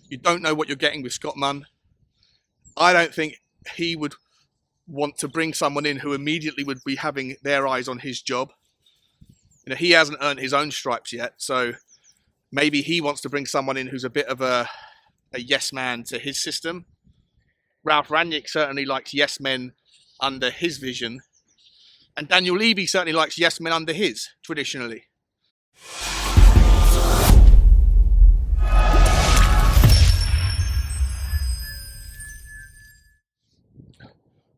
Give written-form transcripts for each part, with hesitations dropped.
You don't know what you're getting with Scott Munn. I don't think he would want to bring someone in who immediately would be having their eyes on his job. He hasn't earned his own stripes yet, so maybe he wants to bring someone in who's a bit of a yes man to his system. Ralf Rangnick certainly likes yes men under his vision, and Daniel Levy certainly likes yes men under his, traditionally.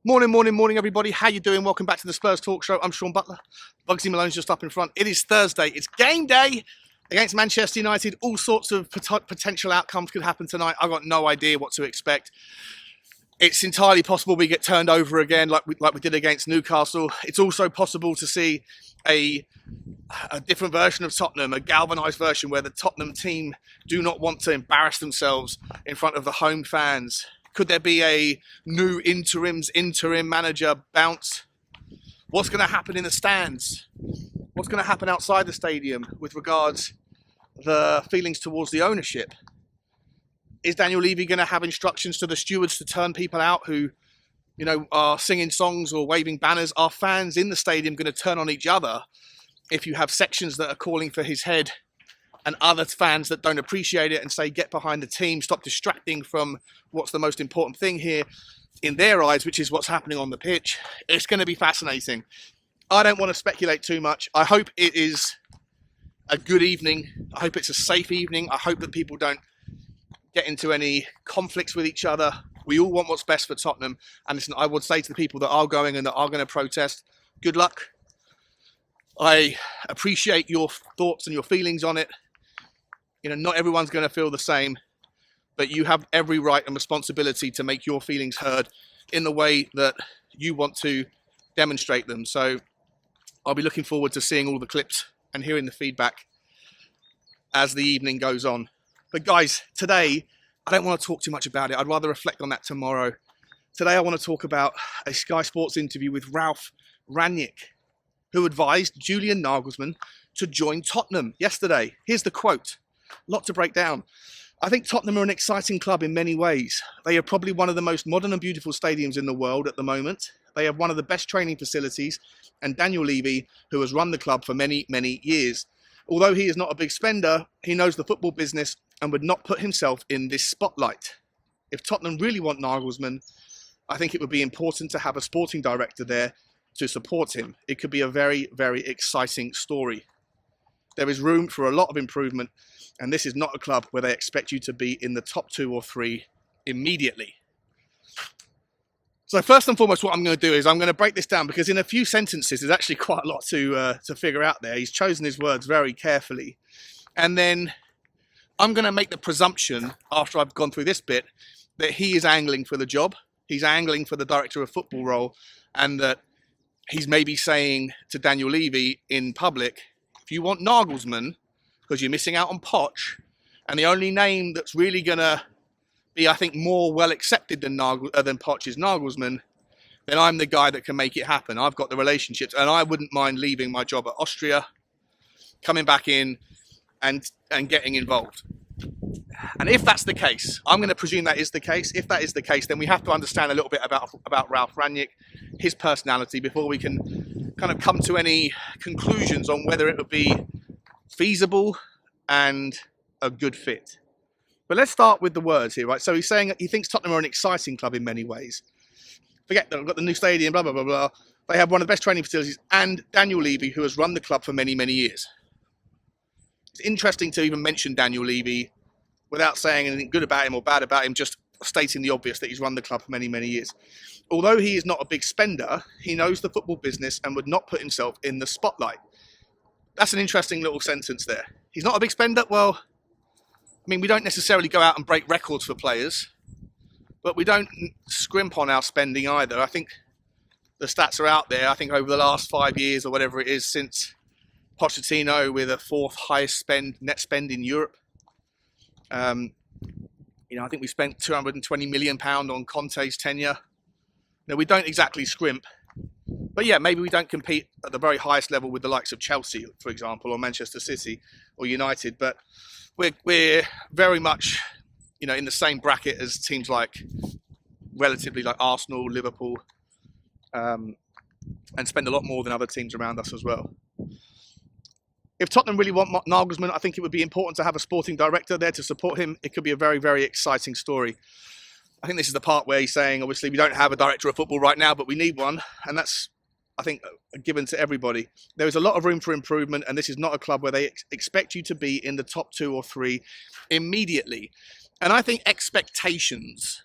Morning, everybody. How you doing? Welcome back to the Spurs Talk Show. I'm Sean Butler. Bugsy Malone's just up in front. It is Thursday. It's game day against Manchester United. All sorts of potential outcomes could happen tonight. I've got no idea what to expect. It's entirely possible we get turned over again like we did against Newcastle. It's also possible to see a different version of Tottenham, a galvanised version where the Tottenham team do not want to embarrass themselves in front of the home fans. Could there be a new interim manager bounce? What's going to happen in the stands? What's going to happen outside the stadium with regards the feelings towards the ownership? Is Daniel Levy going to have instructions to the stewards to turn people out who, are singing songs or waving banners? Are fans in the stadium going to turn on each other if you have sections that are calling for his head and other fans that don't appreciate it and say, get behind the team, stop distracting from what's the most important thing here in their eyes, which is what's happening on the pitch? It's going to be fascinating. I don't want to speculate too much. I hope it is a good evening. I hope it's a safe evening. I hope that people don't get into any conflicts with each other. We all want what's best for Tottenham. And listen, I would say to the people that are going and that are going to protest, good luck. I appreciate your thoughts and your feelings on it. Not everyone's going to feel the same, but you have every right and responsibility to make your feelings heard in the way that you want to demonstrate them. So I'll be looking forward to seeing all the clips and hearing the feedback as the evening goes on. But guys, today, I don't want to talk too much about it. I'd rather reflect on that tomorrow. Today, I want to talk about a Sky Sports interview with Ralf Rangnick, who advised Julian Nagelsmann to join Tottenham yesterday. Here's the quote. Lot to break down. I think Tottenham are an exciting club in many ways. They are probably one of the most modern and beautiful stadiums in the world at the moment. They have one of the best training facilities, and Daniel Levy, who has run the club for many, many years. Although he is not a big spender, he knows the football business and would not put himself in this spotlight. If Tottenham really want Nagelsmann, I think it would be important to have a sporting director there to support him. It could be a very, very exciting story. There is room for a lot of improvement, and this is not a club where they expect you to be in the top 2 or 3 immediately. So first and foremost, what I'm going to do is I'm going to break this down, because in a few sentences, there's actually quite a lot to figure out there. He's chosen his words very carefully. And then I'm going to make the presumption, after I've gone through this bit, that he is angling for the job. He's angling for the director of football role, and that he's maybe saying to Daniel Levy in public, if you want Nagelsmann, because you're missing out on Poch, and the only name that's really going to be, I think, more well accepted than Poch is Nagelsmann, then I'm the guy that can make it happen. I've got the relationships, and I wouldn't mind leaving my job at Austria, coming back in and getting involved. And if that's the case, I'm going to presume that is the case. If that is the case, then we have to understand a little bit about Ralf Rangnick, his personality, before we can kind of come to any conclusions on whether it would be feasible and a good fit. But let's start with the words here, right? So he's saying he thinks Tottenham are an exciting club in many ways. Forget that, we've got the new stadium, blah, blah, blah, blah. They have one of the best training facilities, and Daniel Levy, who has run the club for many, many years. It's interesting to even mention Daniel Levy without saying anything good about him or bad about him, just stating the obvious that he's run the club for many, many years. Although he is not a big spender, he knows the football business and would not put himself in the spotlight. That's an interesting little sentence there. He's not a big spender. Well, I mean, we don't necessarily go out and break records for players, but we don't scrimp on our spending either. I think the stats are out there. I think over the last 5 years or whatever it is, since Pochettino with a 4th highest net spend in Europe. I think we spent £220 million on Conte's tenure. Now, we don't exactly scrimp, but yeah, maybe we don't compete at the very highest level with the likes of Chelsea, for example, or Manchester City or United, but we're very much in the same bracket as teams like relatively like Arsenal, Liverpool, and spend a lot more than other teams around us as well. If Tottenham really want Nagelsmann, I think it would be important to have a sporting director there to support him. It could be a very, very exciting story. I think this is the part where he's saying, obviously, we don't have a director of football right now, but we need one. And that's, I think, given to everybody. There is a lot of room for improvement, and this is not a club where they expect you to be in the top 2 or 3 immediately. And I think expectations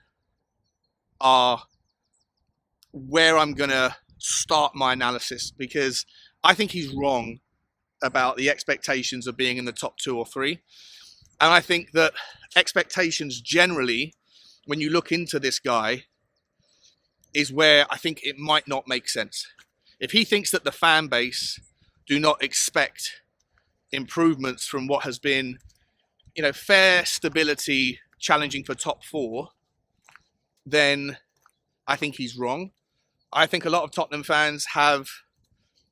are where I'm going to start my analysis, because I think he's wrong about the expectations of being in the top 2 or 3. And I think that expectations generally, when you look into this guy, is where I think it might not make sense. If he thinks that the fan base do not expect improvements from what has been, fair stability, challenging for top 4, then I think he's wrong. I think a lot of Tottenham fans have,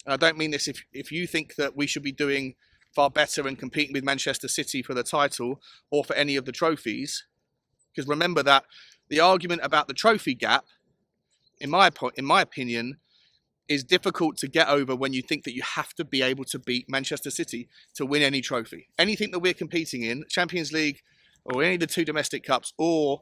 and I don't mean this if you think that we should be doing far better and competing with Manchester City for the title or for any of the trophies, because remember that the argument about the trophy gap, in my opinion, is difficult to get over when you think that you have to be able to beat Manchester City to win any trophy. Anything that we're competing in, Champions League or any of the 2 domestic cups or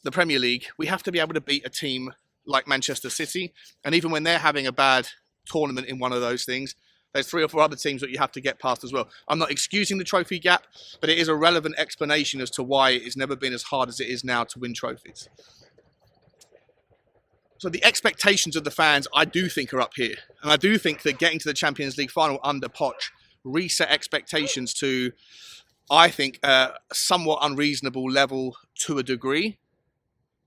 the Premier League, we have to be able to beat a team like Manchester City. And even when they're having a bad tournament in one of those things, there's 3 or 4 other teams that you have to get past as well. I'm not excusing the trophy gap, but it is a relevant explanation as to why it has never been as hard as it is now to win trophies. So the expectations of the fans, I do think, are up here. And I do think that getting to the Champions League final under Poch reset expectations to, I think, a somewhat unreasonable level to a degree.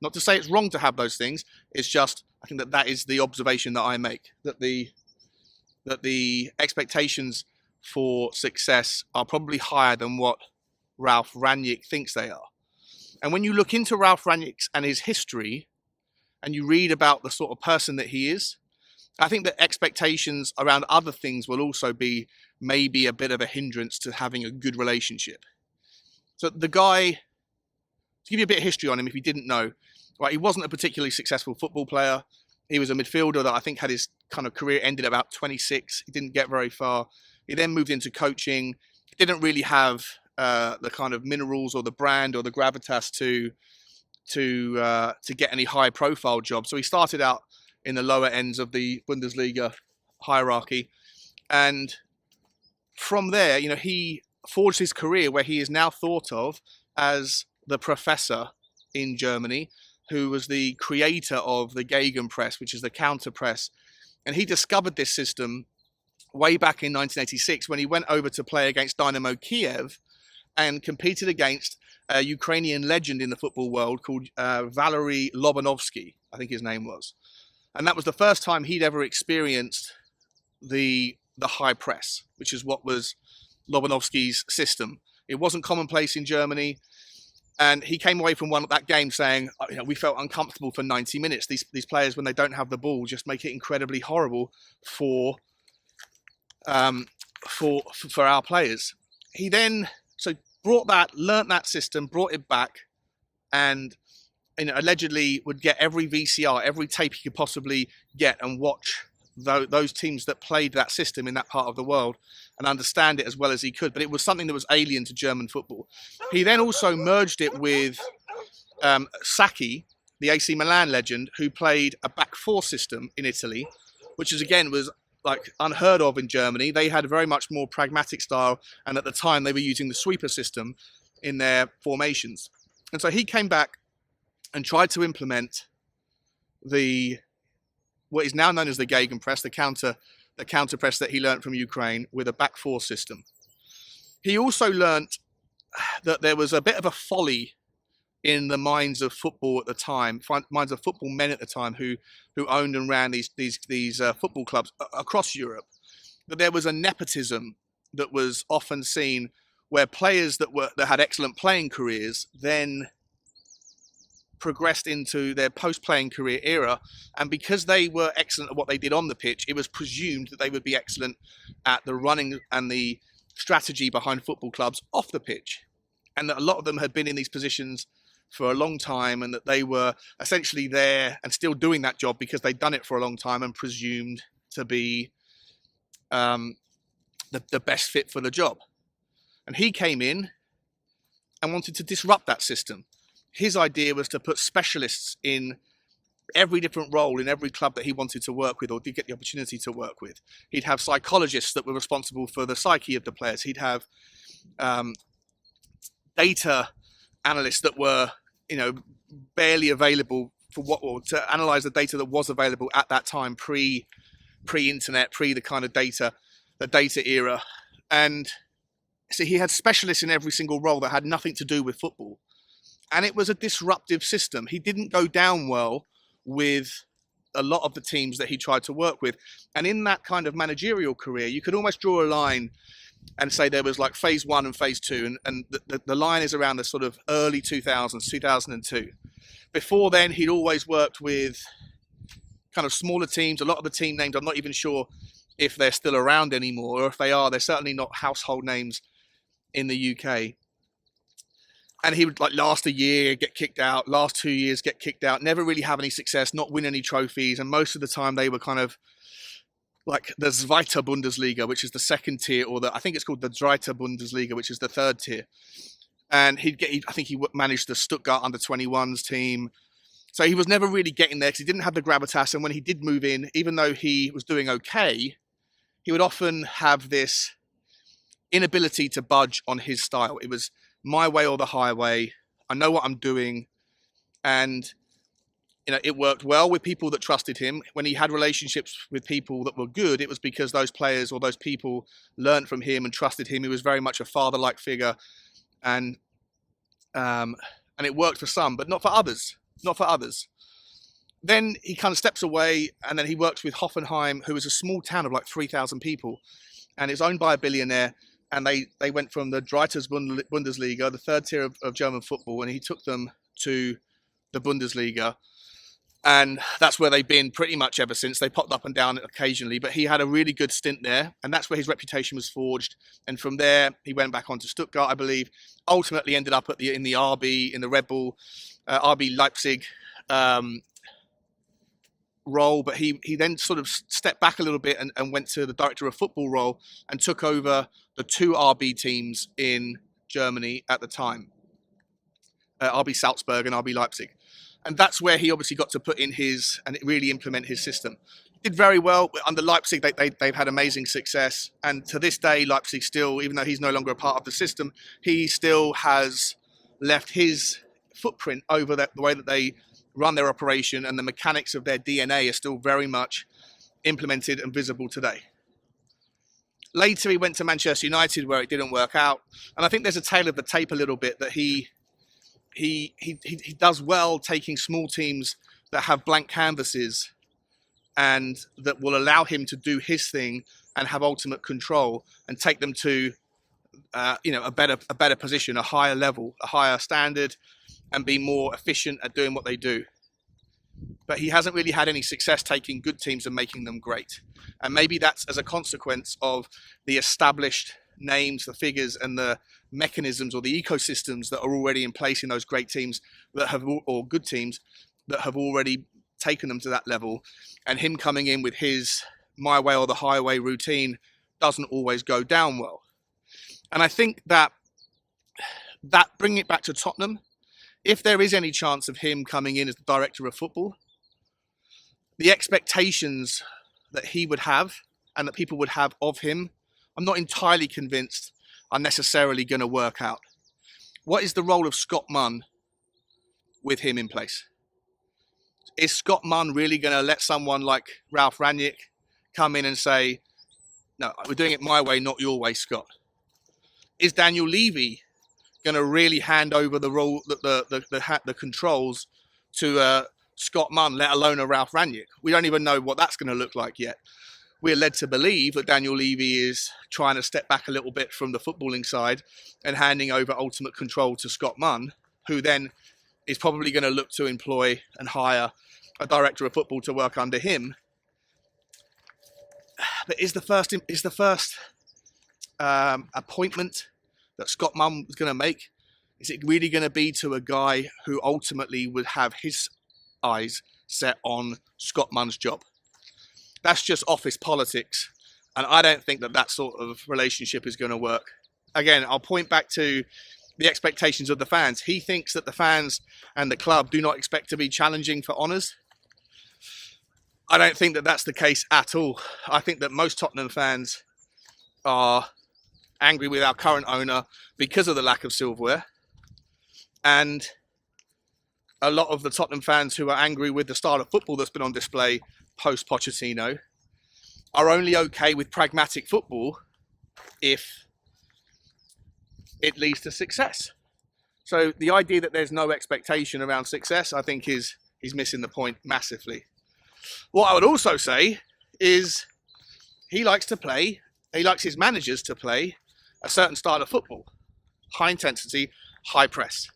Not to say it's wrong to have those things. It's just, I think that is the observation that I make. That the expectations for success are probably higher than what Ralf Rangnick thinks they are. And when you look into Ralf Rangnick and his history, and you read about the sort of person that he is, I think that expectations around other things will also be maybe a bit of a hindrance to having a good relationship. So the guy, to give you a bit of history on him if you didn't know, right, he wasn't a particularly successful football player. He was a midfielder that I think had his kind of career ended at about 26. He didn't get very far. He then moved into coaching. He didn't really have the kind of minerals or the brand or the gravitas to get any high profile jobs. So he started out in the lower ends of the Bundesliga hierarchy. And from there, he forged his career where he is now thought of as the professor in Germany, who was the creator of the Gegenpress, which is the counter press. And he discovered this system way back in 1986 when he went over to play against Dynamo Kiev and competed against a Ukrainian legend in the football world called Valery Lobanovsky, I think his name was. And that was the first time he'd ever experienced the high press, which is what was Lobanovsky's system. It wasn't commonplace in Germany. And he came away from that game saying, we felt uncomfortable for 90 minutes. These players, when they don't have the ball, just make it incredibly horrible for our players. He then learnt that system, brought it back, and allegedly would get every VCR, every tape he could possibly get, and watch those teams that played that system in that part of the world and understand it as well as he could. But it was something that was alien to German football. He then also merged it with Sacchi, the AC Milan legend, who played a back 4 system in Italy, which was like unheard of in Germany. They had a very much more pragmatic style, and at the time they were using the sweeper system in their formations. And so he came back and tried to implement what is now known as the Gegenpress, the counter press that he learnt from Ukraine, with a back 4 system. He also learnt that there was a bit of a folly in the minds of football at the time, minds of football men at the time who owned and ran these football clubs across Europe. That there was a nepotism that was often seen, where players that had excellent playing careers then progressed into their post-playing career era, and because they were excellent at what they did on the pitch, it was presumed that they would be excellent at the running and the strategy behind football clubs off the pitch. and that a lot of them had been in these positions for a long time, and that they were essentially there and still doing that job because they'd done it for a long time and presumed to be the best fit for the job. And he came in and wanted to disrupt that system. His idea was to put specialists in every different role in every club that he wanted to work with or did get the opportunity to work with. He'd have psychologists that were responsible for the psyche of the players. He'd have data analysts that were, barely available or to analyze the data that was available at that time, pre-internet, the kind of data, the data era. And so he had specialists in every single role that had nothing to do with football. And it was a disruptive system. He didn't go down well with a lot of the teams that he tried to work with. And in that kind of managerial career, you could almost draw a line and say there was like phase 1 and phase 2. And the line is around the sort of early 2000s, 2002. Before then, he'd always worked with kind of smaller teams. A lot of the team names, I'm not even sure if they're still around anymore, or if they are, they're certainly not household names in the UK. And he would last a year, get kicked out, last 2 years, get kicked out, never really have any success, not win any trophies. And most of the time they were kind of like the Zweite Bundesliga, which is the second tier, or I think it's called the Dritte Bundesliga, which is the third tier. And I think he managed the Stuttgart under-21s team. So he was never really getting there because he didn't have the gravitas. And when he did move in, even though he was doing okay, he would often have this inability to budge on his style. It was my way or the highway. I know what I'm doing. And, it worked well with people that trusted him. When he had relationships with people that were good, it was because those players or those people learned from him and trusted him. He was very much a father-like figure. And it worked for some, but not for others. Then he kind of steps away, and then he works with Hoffenheim, who is a small town of like 3,000 people, and it's owned by a billionaire. And they went from the Dritte Bundesliga, the third tier of German football, and he took them to the Bundesliga. And that's where they've been pretty much ever since. They popped up and down occasionally, but he had a really good stint there, and that's where his reputation was forged. And from there, he went back on to Stuttgart, I believe. Ultimately, ended up in the RB, in the Red Bull, RB Leipzig role. But he then sort of stepped back a little bit and went to the director of football role and took over the 2 RB teams in Germany at the time, RB Salzburg and RB Leipzig. And that's where he obviously got to put in and really implement his system. Did very well. Under Leipzig, they've had amazing success. And to this day, Leipzig still, even though he's no longer a part of the system, he still has left his footprint over the way that they run their operation, and the mechanics of their DNA are still very much implemented and visible today. Later, he went to Manchester United, where it didn't work out. And I think there's a tale of the tape a little bit that he does well taking small teams that have blank canvases and that will allow him to do his thing and have ultimate control and take them to a better position, a higher level, a higher standard, and be more efficient at doing what they do. But he hasn't really had any success taking good teams and making them great. And maybe that's as a consequence of the established names, the figures, and the mechanisms or the ecosystems that are already in place in those great teams or good teams that have already taken them to that level. And him coming in with his my way or the highway routine doesn't always go down well. And I think that bringing it back to Tottenham, if there is any chance of him coming in as the director of football, the expectations that he would have and that people would have of him, I'm not entirely convinced are necessarily going to work out. What is the role of Scott Munn with him in place? Is Scott Munn really going to let someone like Ralf Rangnick come in and say, no, we're doing it my way, not your way, Scott? Is Daniel Levy going to really hand over the role, the controls to Scott Munn, let alone a Ralf Rangnick? We don't even know what that's going to look like yet. We're led to believe that Daniel Levy is trying to step back a little bit from the footballing side and handing over ultimate control to Scott Munn, who then is probably going to look to employ and hire a director of football to work under him. But is the first appointment that Scott Munn was going to make Is it really going to be to a guy who ultimately would have his eyes set on Scott Munn's job? That's just office politics. And I don't think that that sort of relationship is going to work. Again, I'll point back to the expectations of the fans. He thinks that the fans and the club do not expect to be challenging for honours. I don't think that that's the case at all. I think that most Tottenham fans are angry with our current owner because of the lack of silverware. And a lot of the Tottenham fans who are angry with the style of football that's been on display post-Pochettino are only okay with pragmatic football if it leads to success. So the idea that there's no expectation around success, I think he's missing the point massively. What I would also say is he likes his managers to play a certain style of football. High intensity, high press.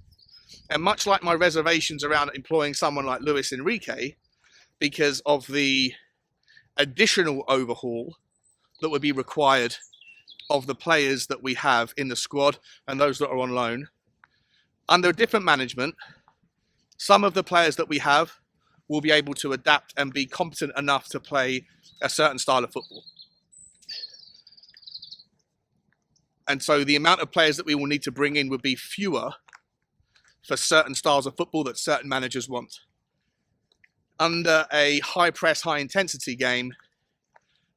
And much like my reservations around employing someone like Luis Enrique, because of the additional overhaul that would be required of the players that we have in the squad and those that are on loan, under different management, some of the players that we have will be able to adapt and be competent enough to play a certain style of football. And so the amount of players that we will need to bring in would be fewer for certain styles of football that certain managers want. Under a high press, high intensity game,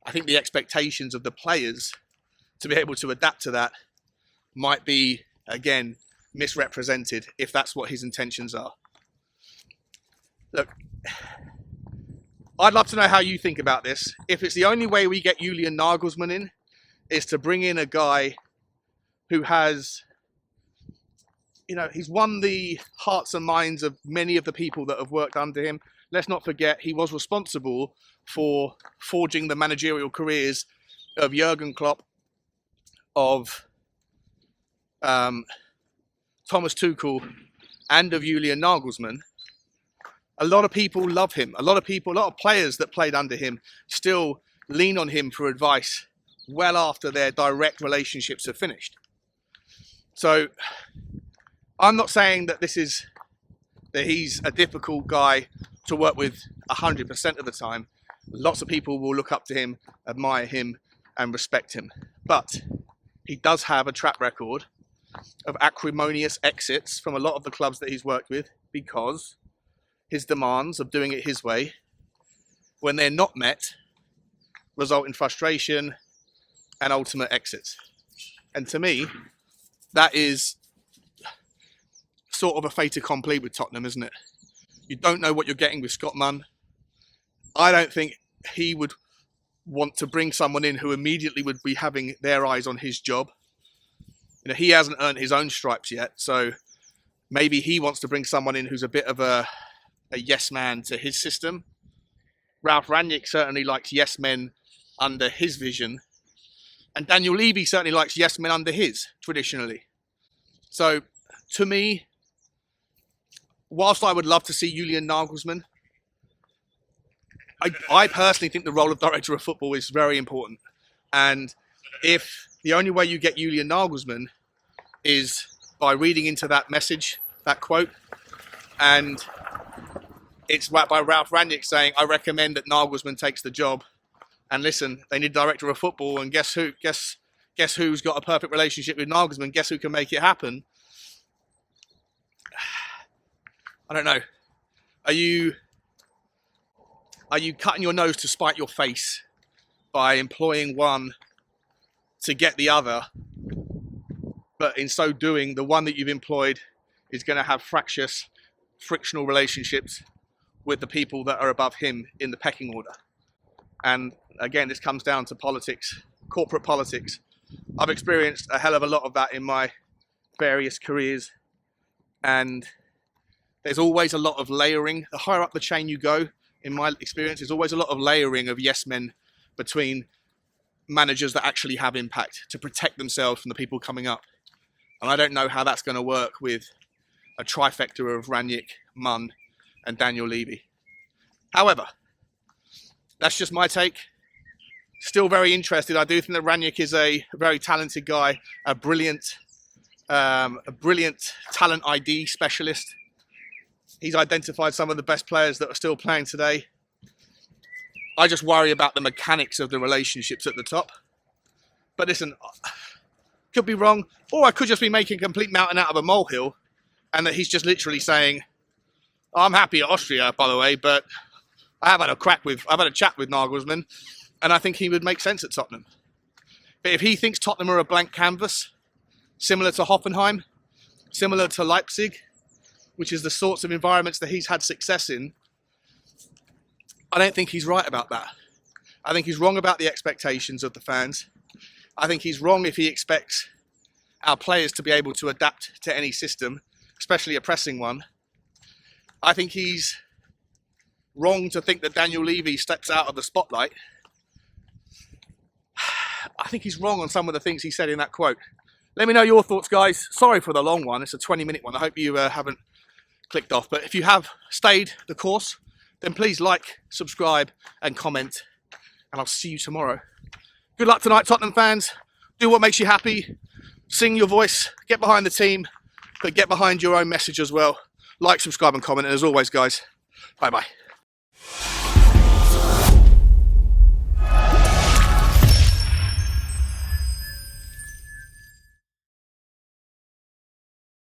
I think the expectations of the players to be able to adapt to that might be, again, misrepresented if that's what his intentions are. Look, I'd love to know how you think about this. If it's the only way we get Julian Nagelsmann in is to bring in a guy who has, he's won the hearts and minds of many of the people that have worked under him. Let's not forget, he was responsible for forging the managerial careers of Jurgen Klopp, of Thomas Tuchel, and of Julian Nagelsmann. A lot of people love him. A lot of players that played under him still lean on him for advice well after their direct relationships are finished. So I'm not saying that he's a difficult guy to work with 100% of the time. Lots of people will look up to him, admire him, and respect him. But he does have a track record of acrimonious exits from a lot of the clubs that he's worked with because his demands of doing it his way, when they're not met, result in frustration and ultimate exits. And to me, that is sort of a fait accompli with Tottenham, isn't it? You don't know what you're getting with Scott Munn. I don't think he would want to bring someone in who immediately would be having their eyes on his job. He hasn't earned his own stripes yet, so maybe he wants to bring someone in who's a bit of a yes man to his system. Ralf Rangnick certainly likes yes men under his vision, and Daniel Levy certainly likes yes men under his, traditionally. So, to me, whilst I would love to see Julian Nagelsmann, I personally think the role of director of football is very important. And if the only way you get Julian Nagelsmann is by reading into that message, that quote, and it's by Ralf Rangnick saying, I recommend that Nagelsmann takes the job. And listen, they need a director of football, and guess who? Guess who's got a perfect relationship with Nagelsmann? Guess who can make it happen? I don't know. Are you cutting your nose to spite your face by employing one to get the other, but in so doing, the one that you've employed is going to have frictional relationships with the people that are above him in the pecking order? And again, this comes down to politics, corporate politics. I've experienced a hell of a lot of that in my various careers, and there's always a lot of layering. The higher up the chain you go, in my experience, there's always a lot of layering of yes men between managers that actually have impact to protect themselves from the people coming up. And I don't know how that's going to work with a trifecta of Rangnick, Munn, and Daniel Levy. However, that's just my take. Still very interested. I do think that Rangnick is a very talented guy, a brilliant a brilliant talent ID specialist. He's identified some of the best players that are still playing today. I just worry about the mechanics of the relationships at the top. But listen, could be wrong, or I could just be making a complete mountain out of a molehill, and that he's just literally saying, oh, I'm happy at Austria, by the way, but I've had a chat with Nagelsmann, and I think he would make sense at Tottenham. But if he thinks Tottenham are a blank canvas, similar to Hoffenheim, similar to Leipzig, which is the sorts of environments that he's had success in, I don't think he's right about that. I think he's wrong about the expectations of the fans. I think he's wrong if he expects our players to be able to adapt to any system, especially a pressing one. I think he's wrong to think that Daniel Levy steps out of the spotlight. I think he's wrong on some of the things he said in that quote. Let me know your thoughts, guys. Sorry for the long one. It's a 20-minute one. I hope you haven't clicked off. But if you have stayed the course, then please like, subscribe, and comment. And I'll see you tomorrow. Good luck tonight, Tottenham fans. Do what makes you happy. Sing your voice. Get behind the team. But get behind your own message as well. Like, subscribe, and comment. And as always, guys, bye-bye.